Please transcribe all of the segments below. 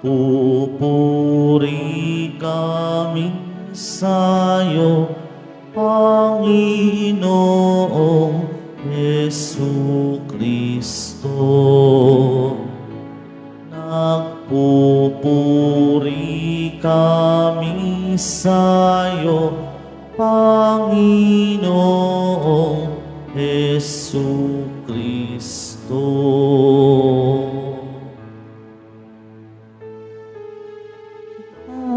Pupuri kami sa'yo, Panginoong Jesucristo. Nagpupuri kami sa'yo, Panginoong Jesucristo.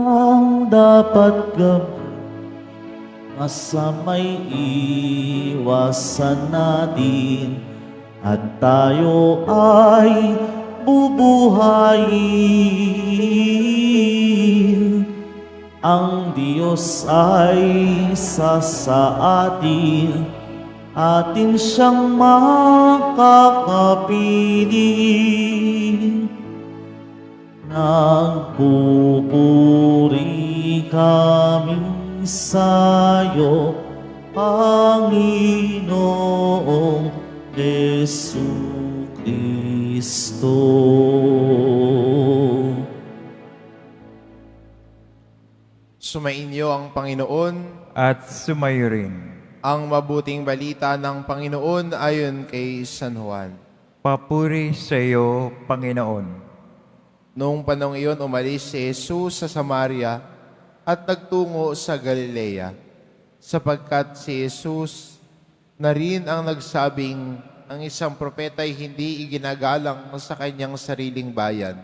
Ang dapat gawin, masama'y iwasan natin, at tayo ay bubuhayin. Ang Diyos ay isa sa atin, atin siyang makakapiling. Nagpupuri kami sa'yo, Panginoong Jesucristo. Sumainyo ang Panginoon. At sumayo rin. Ang mabuting balita ng Panginoon ayon kay San Juan. Papuri sa iyo, Panginoon. Noong panahon iyon, umalis si Jesus sa Samaria at nagtungo sa Galilea, sapagkat si Jesus na rin ang nagsabing ang isang propeta ay hindi iginagalang sa kanyang sariling bayan.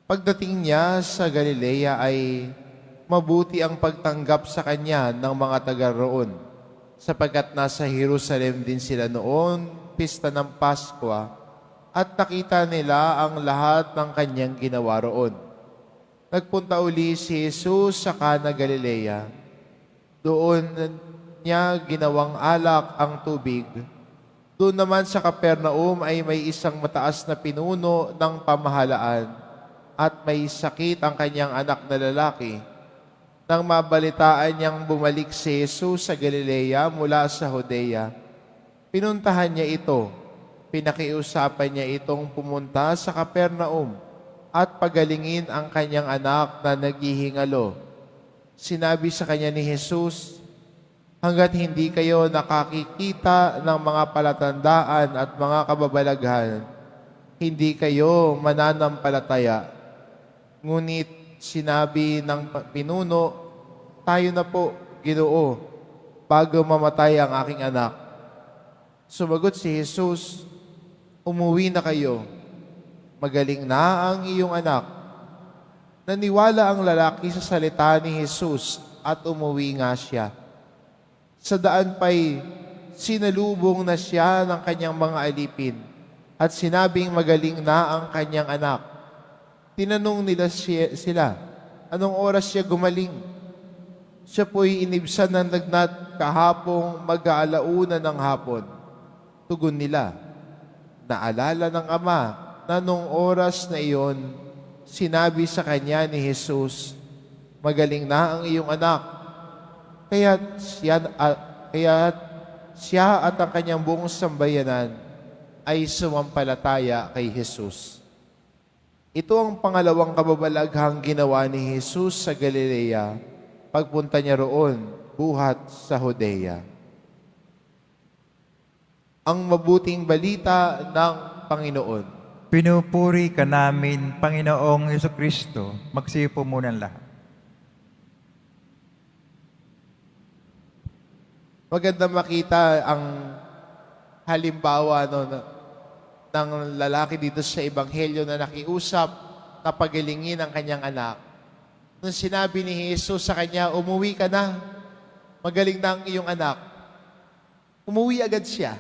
Pagdating niya sa Galilea ay mabuti ang pagtanggap sa kanya ng mga taga roon, sapagkat nasa Jerusalem din sila noon, pista ng Pasko, at nakita nila ang lahat ng kanyang ginawa roon. Nagpunta uli si Jesus sa Cana, Galilea. Doon niya ginawang alak ang tubig. Doon naman sa Capernaum ay may isang mataas na pinuno ng pamahalaan at may sakit ang kanyang anak na lalaki. Nang mabalitaan niyang bumalik si Jesus sa Galilea mula sa Judea, pinuntahan niya ito. Pinakiusapan niya itong pumunta sa Capernaum at pagalingin ang kanyang anak na naghihingalo. Sinabi sa kanya ni Jesus, hanggat hindi kayo nakakikita ng mga palatandaan at mga kababalaghan, hindi kayo mananampalataya. Ngunit sinabi ng pinuno, tayo na po, Ginoo, bago mamatay ang aking anak. Sumagot si Jesus, umuwi na kayo. Magaling na ang iyong anak. Naniwala ang lalaki sa salita ni Jesus at umuwi nga siya. Sa daan pa'y sinalubong na siya ng kanyang mga alipin at sinabing magaling na ang kanyang anak. Tinanong nila sila, anong oras siya gumaling? Siya po'y inibsan ng lagnat kahapong mag-aalauna ng hapon. Tugon nila, naalala ng ama na nung oras na iyon, sinabi sa kanya ni Jesus, magaling na ang iyong anak. Kaya't siya at ang kanyang buong sambayanan ay sumampalataya kay Jesus. Ito ang pangalawang kababalaghang ginawa ni Jesus sa Galilea, pagpunta niya roon, buhat sa Judea. Ang mabuting balita ng Panginoon. Pinupuri ka namin, Panginoong Jesucristo. Magsipo muna ang lahat. Maganda makita ang halimbawa ng lalaki dito sa Ebanghelyo na nakiusap na pagalingin ang kanyang anak. Nung sinabi ni Jesus sa kanya, umuwi ka na, magaling na ang iyong anak. Umuwi agad siya.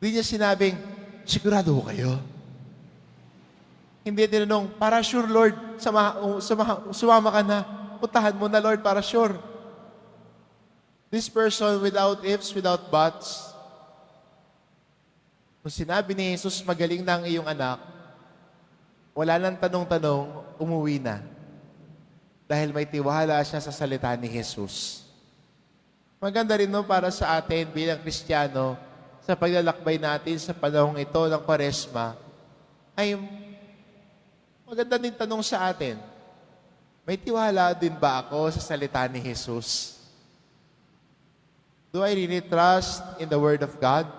Hindi niya sinabing, sigurado ho kayo? Hindi tinanong, para sure Lord, sumama ka na. Puntahan mo na Lord, para sure. This person without ifs, without buts. Kung sinabi ni Jesus, magaling na ang iyong anak, wala nang tanong-tanong, umuwi na. Dahil may tiwala siya sa salita ni Jesus. Maganda rin para sa atin bilang Kristiyano, sa paglalakbay natin sa panahong ito ng Kwaresma, ay maganda din tanong sa atin, may tiwala din ba ako sa salita ni Jesus? Do I really trust in the Word of God?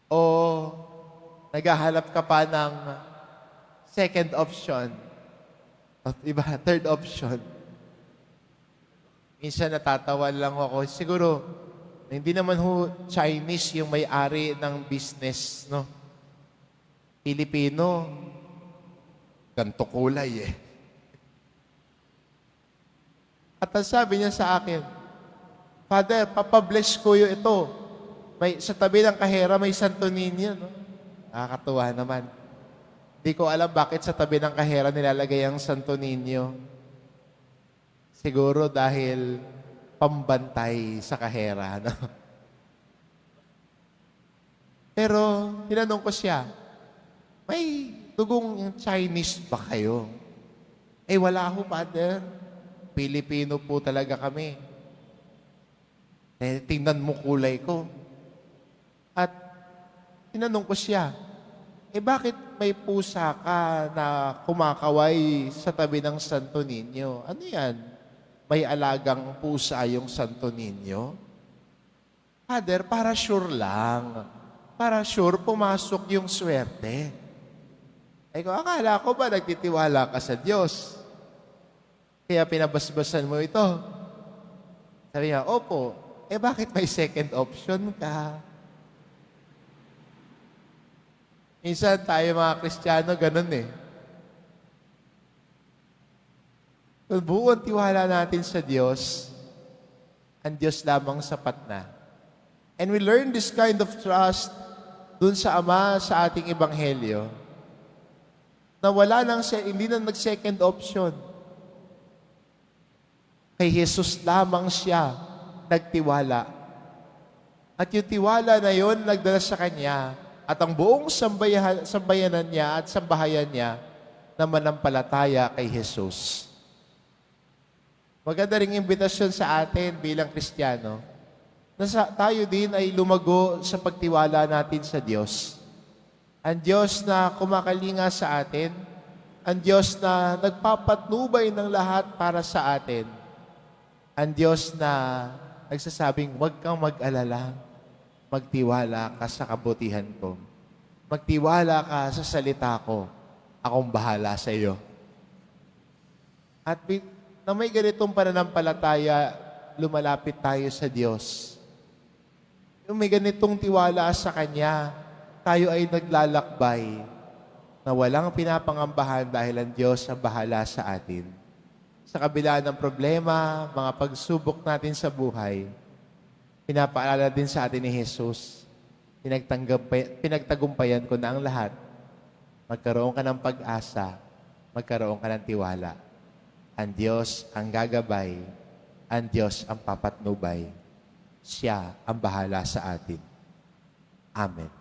O naghahanap ka pa ng second option? O iba, third option? Minsan natatawa lang ako. Siguro, hindi naman Chinese yung may-ari ng business, no? Pilipino, ganto kulay eh. At ang sabi niya sa akin, Father, papabless ko yung ito. Sa tabi ng kahera may Santo Niño, no? Nakakatuwa naman. Hindi ko alam bakit sa tabi ng kahera nilalagay ang Santo Niño. Siguro dahil pambantay sa kahera, no? Pero, tinanong ko siya, may dugong Chinese ba kayo? Eh, wala ako, Father. Pilipino po talaga kami. Eh, tingnan mo kulay ko. At tinanong ko siya, eh bakit may pusa ka na kumakaway sa tabi ng Santo Niño? Ano yan? May alagang pusa yung Santo Niño? Father, para sure lang. Para sure pumasok yung swerte. Ay ko, akala ko ba nagtitiwala ka sa Diyos? Kaya pinabasbasan mo ito. Sabi niya, opo. Eh bakit may second option ka? Minsan tayo mga Kristiyano, ganun eh. Kung buong tiwala natin sa Diyos, ang Diyos lamang sapat na. And we learn this kind of trust dun sa Ama sa ating Ebanghelyo, na wala nang hindi na nag-second option. Kay Jesus lamang siya nagtiwala. At yung tiwala na yon nagdala sa Kanya, at ang buong sambayanan niya at sambahayan niya na manampalataya kay Jesus. Maganda ring imbitasyon sa atin bilang Kristiyano na tayo din ay lumago sa pagtiwala natin sa Diyos. Ang Diyos na kumakalinga sa atin, ang Diyos na nagpapatnubay ng lahat para sa atin, ang Diyos na nagsasabing, huwag kang mag-alala, magtiwala ka sa kabutihan ko. Magtiwala ka sa salita ko, akong bahala sa iyo. At na may ganitong pananampalataya, lumalapit tayo sa Diyos. Yung may ganitong tiwala sa Kanya, tayo ay naglalakbay na walang pinapangambahan dahil ang Diyos ang bahala sa atin. Sa kabila ng problema, mga pagsubok natin sa buhay, pinapaalala din sa atin ni Jesus, pinagtagumpayan ko na ang lahat. Magkaroon ka ng pag-asa, magkaroon ka ng tiwala. Ang Diyos ang gagabay, ang Diyos ang papatnubay. Siya ang bahala sa atin. Amen.